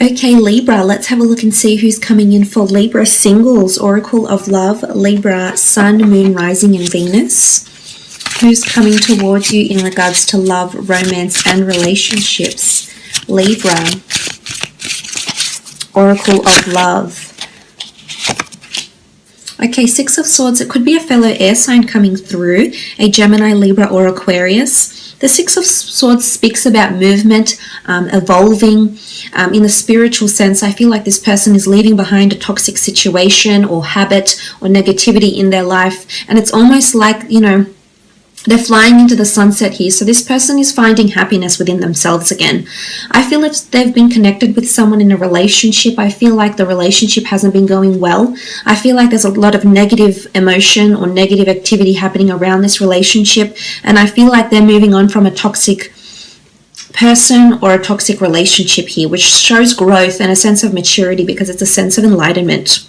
Okay, Libra, let's have a look and see who's coming in for Libra singles. Oracle of Love, Libra, Sun, Moon, Rising, and Venus. Who's coming towards you in regards to love, romance, and relationships? Libra, Oracle of Love. Okay, Six of Swords. It could be a fellow air sign coming through, a Gemini, Libra, or Aquarius. The Six of Swords speaks about movement, evolving. In the spiritual sense, I feel like this person is leaving behind a toxic situation or habit or negativity in their life. And it's almost like, you know, they're flying into the sunset here. So this person is finding happiness within themselves again. I feel if they've been connected with someone in a relationship, I feel like the relationship hasn't been going well. I feel like there's a lot of negative emotion or negative activity happening around this relationship. And I feel like they're moving on from a toxic person or a toxic relationship here, which shows growth and a sense of maturity because it's a sense of enlightenment.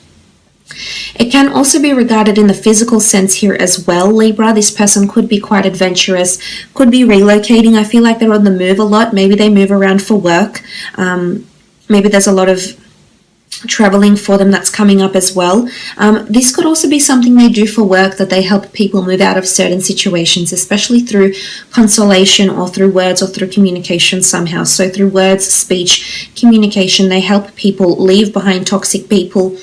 It can also be regarded in the physical sense here as well, Libra. This person could be quite adventurous, could be relocating. I feel like they're on the move a lot. Maybe they move around for work. Maybe there's a lot of traveling for them that's coming up as well. This could also be something they do for work, that they help people move out of certain situations, especially through consolation or through words or through communication somehow. So through words, speech, communication, they help people leave behind toxic people,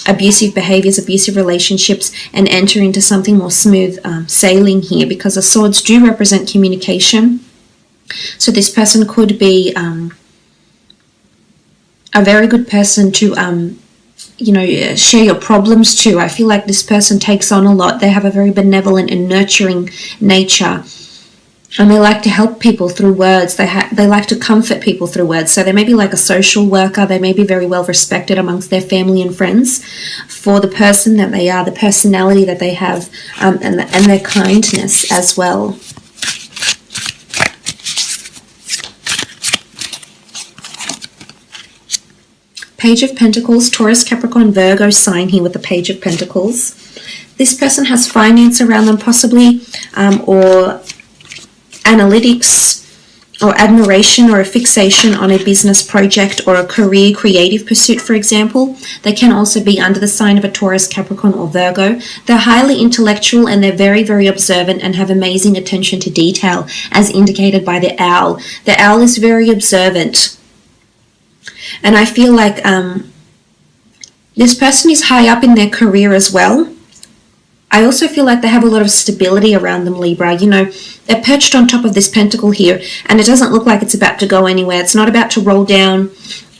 abusive behaviors, abusive relationships, and enter into something more smooth sailing here, because the swords do represent communication. So this person could be a very good person to share your problems to. I feel like this person takes on a lot. They have a very benevolent and nurturing nature, and they like to help people through words. They like to comfort people through words. So they may be like a social worker. They may be very well respected amongst their family and friends for the person that they are, the personality that they have, and their kindness as well. Page of Pentacles, Taurus, Capricorn, Virgo sign here with the Page of Pentacles. This person has finance around them possibly, or analytics, or admiration, or a fixation on a business project or a career, creative pursuit, for example. They can also be under the sign of a Taurus, Capricorn, or Virgo. They're highly intellectual and they're very, very observant and have amazing attention to detail, as indicated by the owl. The owl is very observant. And I feel like this person is high up in their career as well. I also feel like they have a lot of stability around them, Libra. You know, they're perched on top of this pentacle here, and it doesn't look like it's about to go anywhere. It's not about to roll down.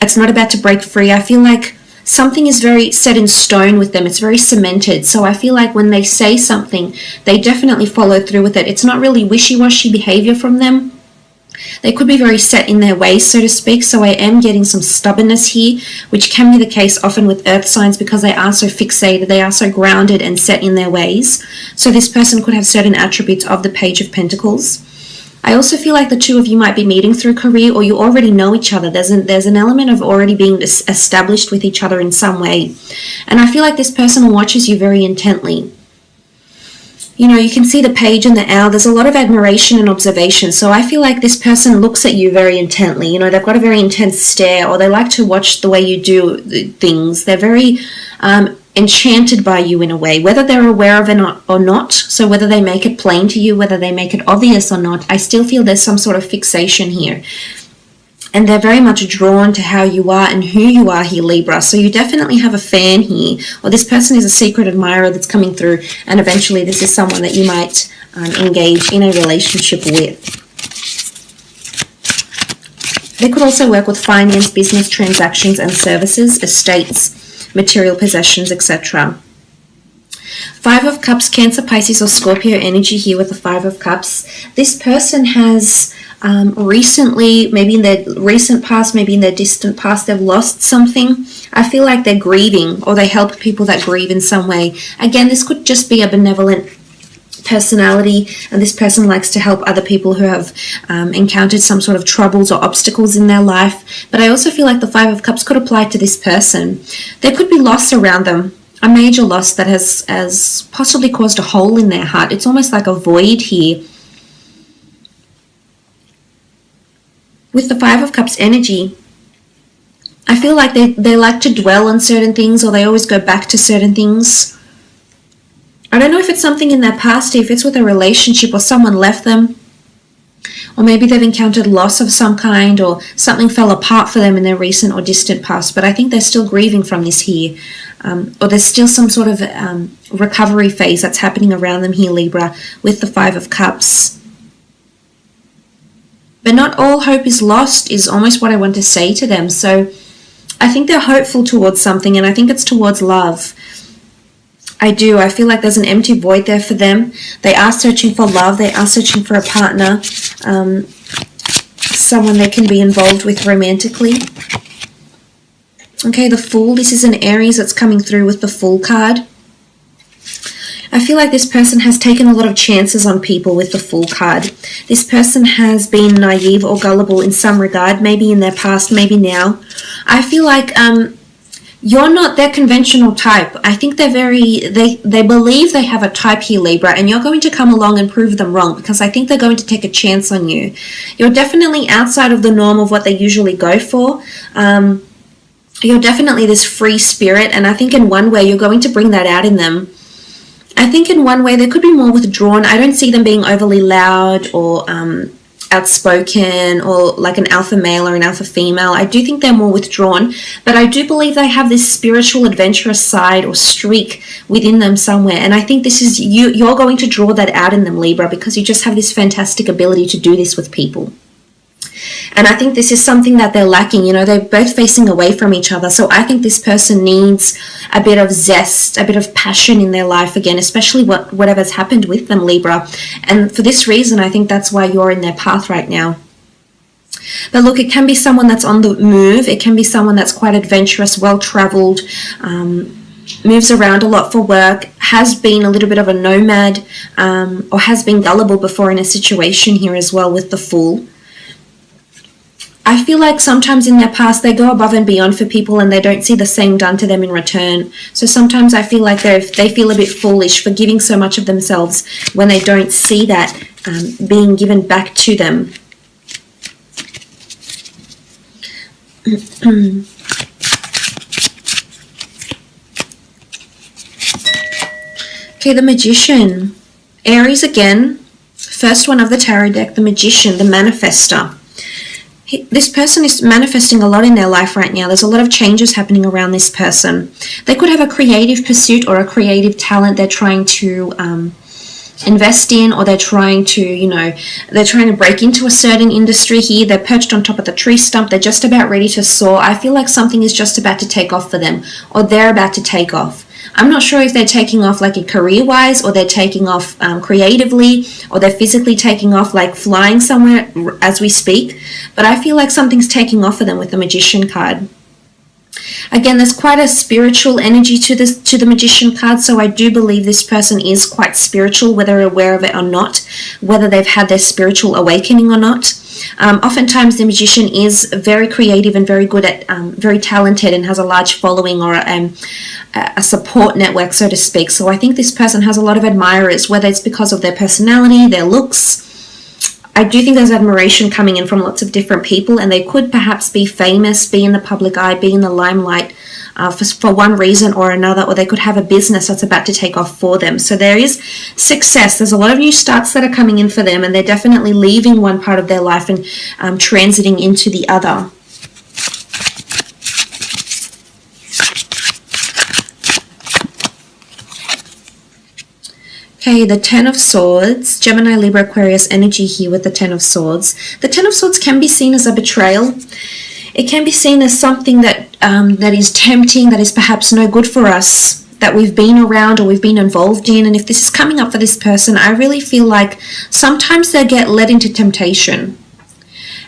It's not about to break free. I feel like something is very set in stone with them. It's very cemented. So I feel like when they say something, they definitely follow through with it. It's not really wishy-washy behavior from them. They could be very set in their ways, so to speak. So I am getting some stubbornness here, which can be the case often with earth signs because they are so fixated, they are so grounded and set in their ways. So this person could have certain attributes of the Page of Pentacles. I also feel like the two of you might be meeting through career, or you already know each other. There's an element of already being established with each other in some way. And I feel like this person watches you very intently. You know, you can see the page and the owl. There's a lot of admiration and observation. So I feel like this person looks at you very intently. You know, they've got a very intense stare, or they like to watch the way you do things. They're very enchanted by you in a way, whether they're aware of it or not. So whether they make it plain to you, whether they make it obvious or not, I still feel there's some sort of fixation here. And they're very much drawn to how you are and who you are here, Libra. So you definitely have a fan here, or this person is a secret admirer that's coming through, and eventually this is someone that you might engage in a relationship with. They could also work with finance, business transactions and services, estates, material possessions, etc. Five of Cups, Cancer, Pisces or Scorpio energy here with the Five of Cups. This person has recently, maybe in their recent past, maybe in their distant past, they've lost something. I feel like they're grieving, or they help people that grieve in some way. Again, this could just be a benevolent personality, and this person likes to help other people who have encountered some sort of troubles or obstacles in their life. But I also feel like the Five of Cups could apply to this person. There could be loss around them, a major loss that has possibly caused a hole in their heart. It's almost like a void here. With the Five of Cups energy, I feel like they like to dwell on certain things, or they always go back to certain things. I don't know if it's something in their past, if it's with a relationship or someone left them, or maybe they've encountered loss of some kind, or something fell apart for them in their recent or distant past, but I think they're still grieving from this here, or there's still some sort of recovery phase that's happening around them here, Libra, with the Five of Cups. But not all hope is lost is almost what I want to say to them. So I think they're hopeful towards something, and I think it's towards love. I do. I feel like there's an empty void there for them. They are searching for love. They are searching for a partner, someone they can be involved with romantically. Okay, the Fool. This is an Aries that's coming through with the Fool card. I feel like this person has taken a lot of chances on people with the Fool card. This person has been naive or gullible in some regard, maybe in their past, maybe now. I feel like you're not their conventional type. I think they're they believe they have a type here, Libra, and you're going to come along and prove them wrong, because I think they're going to take a chance on you. You're definitely outside of the norm of what they usually go for. You're definitely this free spirit, and I think in one way you're going to bring that out in them. I think in one way they could be more withdrawn. I don't see them being overly loud or outspoken, or like an alpha male or an alpha female. I do think they're more withdrawn, but I do believe they have this spiritual adventurous side or streak within them somewhere, and I think this is you're going to draw that out in them, Libra, because you just have this fantastic ability to do this with people. And I think this is something that they're lacking. You know, they're both facing away from each other. So I think this person needs a bit of zest, a bit of passion in their life again, especially whatever's happened with them, Libra. And for this reason, I think that's why you're in their path right now. But look, it can be someone that's on the move. It can be someone that's quite adventurous, well-traveled, moves around a lot for work, has been a little bit of a nomad, or has been gullible before in a situation here as well with the Fool. I feel like sometimes in their past they go above and beyond for people, and they don't see the same done to them in return. So sometimes I feel like they feel a bit foolish for giving so much of themselves when they don't see that being given back to them. Okay, the Magician. Aries again. First one of the tarot deck, the Magician, the manifester. This person is manifesting a lot in their life right now. There's a lot of changes happening around this person. They could have a creative pursuit or a creative talent they're trying to invest in, or they're trying to, they're trying to break into a certain industry here. They're perched on top of the tree stump. They're just about ready to soar. I feel like something is just about to take off for them, or they're about to take off. I'm not sure if they're taking off like career-wise, or they're taking off creatively, or they're physically taking off like flying somewhere as we speak. But I feel like something's taking off for them with the Magician card. Again, there's quite a spiritual energy to the Magician card, so I do believe this person is quite spiritual, whether they're aware of it or not, whether they've had their spiritual awakening or not. Oftentimes the Magician is very creative and very good at, very talented, and has a large following, or a support network, so to speak. So I think this person has a lot of admirers, whether it's because of their personality, their looks. I do think there's admiration coming in from lots of different people, and they could perhaps be famous, be in the public eye, be in the limelight for one reason or another, or they could have a business that's about to take off for them. So there is success. There's a lot of new starts that are coming in for them, and they're definitely leaving one part of their life and transiting into the other. Okay, the Ten of Swords, Gemini, Libra, Aquarius energy here with the Ten of Swords. The Ten of Swords can be seen as a betrayal. It can be seen as something that that is tempting, that is perhaps no good for us, that we've been around or we've been involved in. And if this is coming up for this person, I really feel like sometimes they get led into temptation.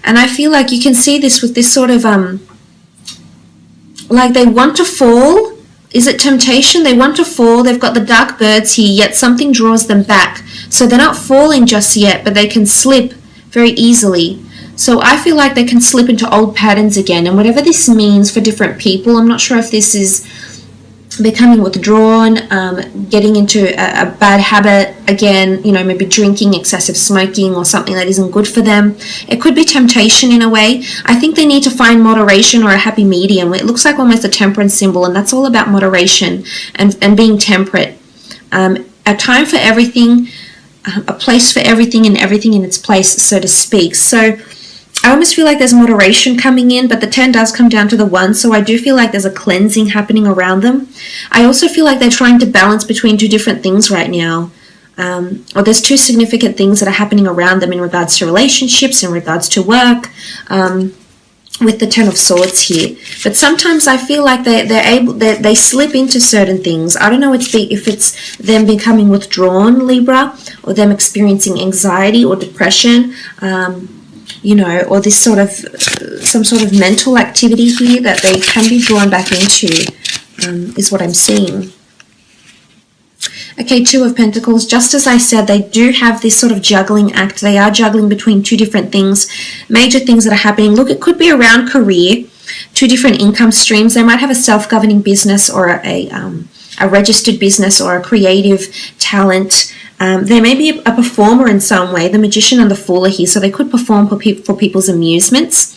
And I feel like you can see this with this sort of, like they want to fall. Is it temptation? They want to fall. They've got the dark birds here, yet something draws them back. So they're not falling just yet, but they can slip very easily. So I feel like they can slip into old patterns again. And whatever this means for different people, I'm not sure if this is becoming withdrawn, getting into a bad habit again, maybe drinking, excessive smoking, or something that isn't good for them. It could be temptation in a way. I think they need to find moderation or a happy medium. It looks like almost a temperance symbol, and that's all about moderation and being temperate. A time for everything, a place for everything, and everything in its place, so to speak. So I almost feel like there's moderation coming in, but the 10 does come down to the 1, so I do feel like there's a cleansing happening around them. I also feel like they're trying to balance between two different things right now, or there's two significant things that are happening around them in regards to relationships, in regards to work, with the 10 of Swords here. But sometimes I feel like they slip into certain things. I don't know if it's them becoming withdrawn, Libra, or them experiencing anxiety or depression, or this sort of some sort of mental activity here that they can be drawn back into, is what I'm seeing. Okay, 2 of Pentacles. Just as I said, they do have this sort of juggling act. They are juggling between two different things, major things that are happening. Look, it could be around career, two different income streams. They might have a self-governing business or a registered business or a creative talent. They may be a performer in some way. The Magician and the Fool are here, so they could perform for people's amusements.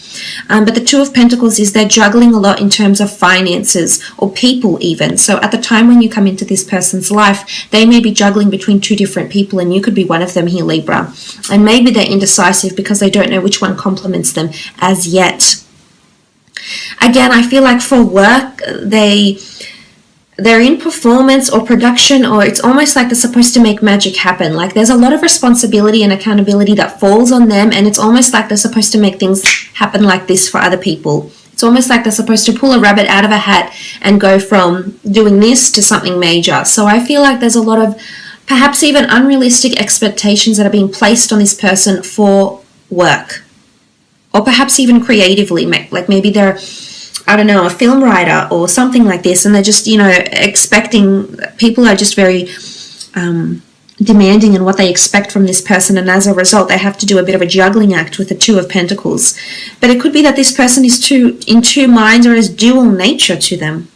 But the 2 of Pentacles is they're juggling a lot in terms of finances or people even. So at the time when you come into this person's life, they may be juggling between two different people, and you could be one of them here, Libra. And maybe they're indecisive because they don't know which one complements them as yet. Again, I feel like for work, they're in performance or production, or it's almost like they're supposed to make magic happen. Like there's a lot of responsibility and accountability that falls on them, and it's almost like they're supposed to make things happen like this for other people. It's almost like they're supposed to pull a rabbit out of a hat and go from doing this to something major. So I feel like there's a lot of perhaps even unrealistic expectations that are being placed on this person for work, or perhaps even creatively. Like maybe they're, I don't know, a film writer or something like this, and they're just, expecting, people are just very demanding in what they expect from this person, and as a result they have to do a bit of a juggling act with the 2 of Pentacles. But it could be that this person is in two minds, or has dual nature to them.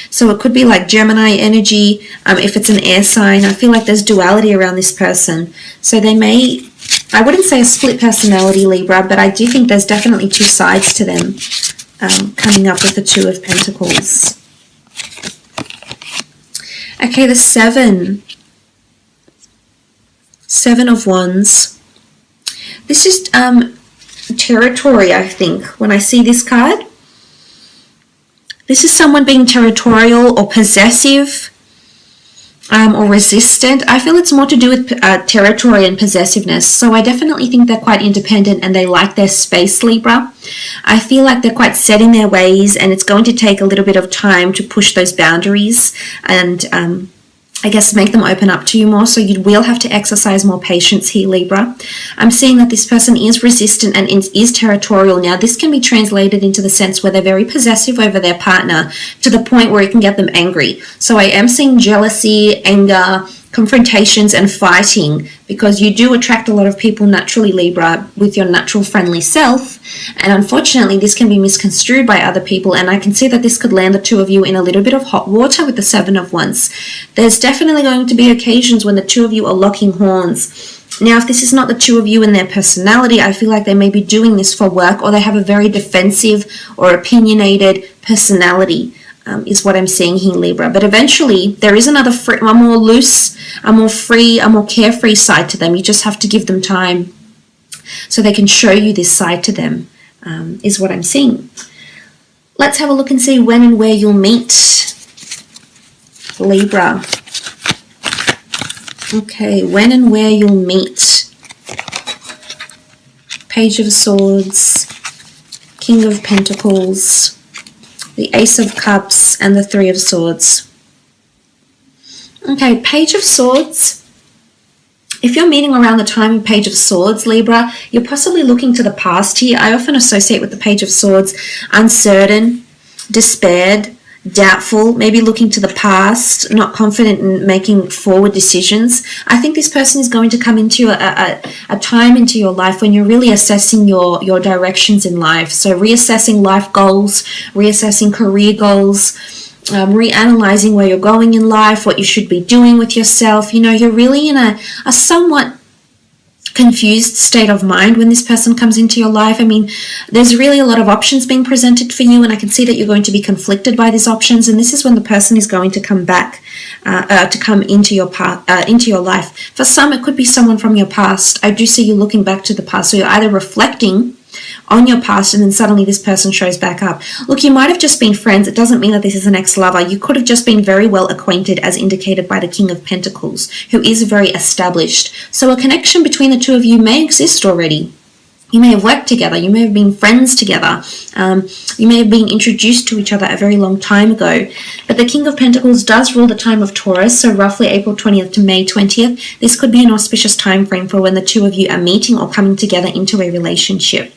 So it could be like Gemini energy, if it's an air sign. I feel like there's duality around this person. So they may, I wouldn't say a split personality, Libra, but I do think there's definitely two sides to them. Coming up with the 2 of Pentacles. Okay, the 7 of Wands. This is territory, I think, when I see this card. This is someone being territorial or possessive, or resistant. I feel it's more to do with territory and possessiveness. So I definitely think they're quite independent and they like their space, Libra. I feel like they're quite set in their ways, and it's going to take a little bit of time to push those boundaries and I guess make them open up to you more. So you will have to exercise more patience here, Libra. I'm seeing that this person is resistant and is territorial. Now, this can be translated into the sense where they're very possessive over their partner to the point where it can get them angry. So I am seeing jealousy, anger, confrontations, and fighting, because you do attract a lot of people naturally, Libra, with your natural friendly self, and unfortunately this can be misconstrued by other people, and I can see that this could land the 2 of you in a little bit of hot water with the 7 of Wands. There's definitely going to be occasions when the 2 of you are locking horns. Now, if this is not the 2 of you in their personality, I feel like they may be doing this for work, or they have a very defensive or opinionated personality. Is what I'm seeing here, Libra. But eventually there is another a more loose, a more free, a more carefree side to them. You just have to give them time so they can show you this side to them, is what I'm seeing. Let's have a look and see when and where you'll meet, Libra. Okay, when and where you'll meet. Page of Swords, King of Pentacles, the Ace of Cups, and the 3 of Swords. Okay, Page of Swords. If you're meeting around the time of Page of Swords, Libra, you're possibly looking to the past here. I often associate with the Page of Swords uncertain, despaired, doubtful, maybe looking to the past, not confident in making forward decisions. I think this person is going to come into a time into your life when you're really assessing your directions in life. So reassessing life goals, reassessing career goals, reanalyzing where you're going in life, what you should be doing with yourself. You know, you're really in a somewhat confused state of mind when this person comes into your life. I mean, there's really a lot of options being presented for you, and I can see that you're going to be conflicted by these options, and this is when the person is going to come back to come into your life. For some, it could be someone from your past. I do see you looking back to the past, so you're either reflecting on your past and then suddenly this person shows back up. Look, you might have just been friends. It doesn't mean that this is an ex-lover. You could have just been very well acquainted, as indicated by the King of Pentacles, who is very established. So a connection between the two of you may exist already. You may have worked together. You may have been friends together. You may have been introduced to each other a very long time ago. But the King of Pentacles does rule the time of Taurus, so roughly April 20th to May 20th. This could be an auspicious time frame for when the two of you are meeting or coming together into a relationship.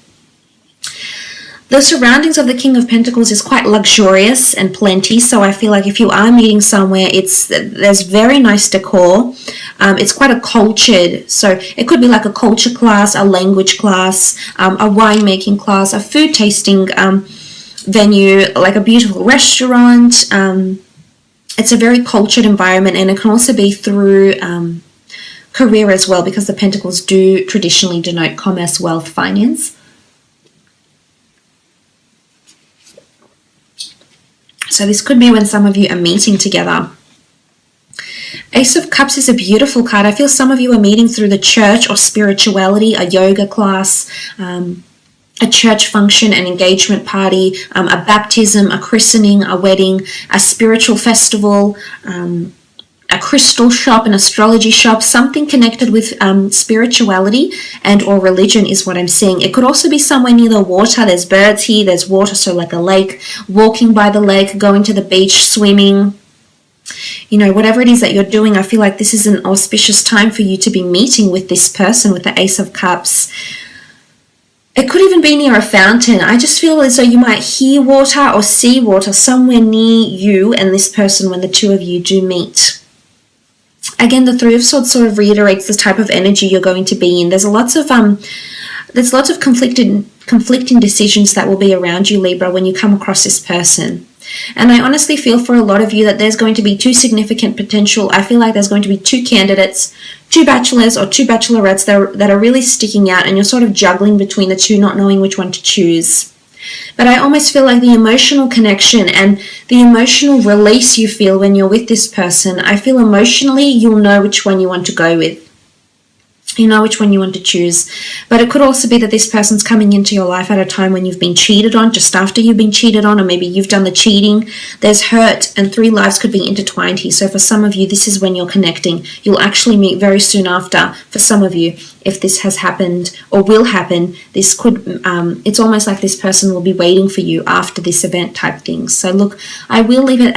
The surroundings of the King of Pentacles is quite luxurious and plenty, so I feel like if you are meeting somewhere, there's very nice decor. It's quite a cultured, so it could be like a culture class, a language class, a winemaking class, a food tasting venue, like a beautiful restaurant. It's a very cultured environment, and it can also be through career as well, because the Pentacles do traditionally denote commerce, wealth, finance. So this could be when some of you are meeting together. Ace of Cups is a beautiful card. I feel some of you are meeting through the church or spirituality, a yoga class, a church function, an engagement party, a baptism, a christening, a wedding, a spiritual festival, a crystal shop, an astrology shop, something connected with spirituality and or religion is what I'm seeing. It could also be somewhere near the water. There's birds here, there's water, so like a lake, walking by the lake, going to the beach, swimming. You know, whatever it is that you're doing, I feel like this is an auspicious time for you to be meeting with this person with the Ace of Cups. It could even be near a fountain. I just feel as though you might hear water or see water somewhere near you and this person when the two of you do meet. Again, the Three of Swords sort of reiterates the type of energy you're going to be in. There's lots of conflicting decisions that will be around you, Libra, when you come across this person. And I honestly feel for a lot of you that there's going to be two significant potential. I feel like there's going to be two candidates, two bachelors or two bachelorettes that are really sticking out, and you're sort of juggling between the two, not knowing which one to choose. But I almost feel like the emotional connection and the emotional release you feel when you're with this person, I feel emotionally you'll know which one you want to go with. You know which one you want to choose. But it could also be that this person's coming into your life at a time when you've been cheated on, just after you've been cheated on, or maybe you've done the cheating. There's hurt, and three lives could be intertwined here. So for some of you, this is when you're connecting. You'll actually meet very soon after. For some of you, if this has happened or will happen, this could, it's almost like this person will be waiting for you after this event type thing. So look, I will leave it at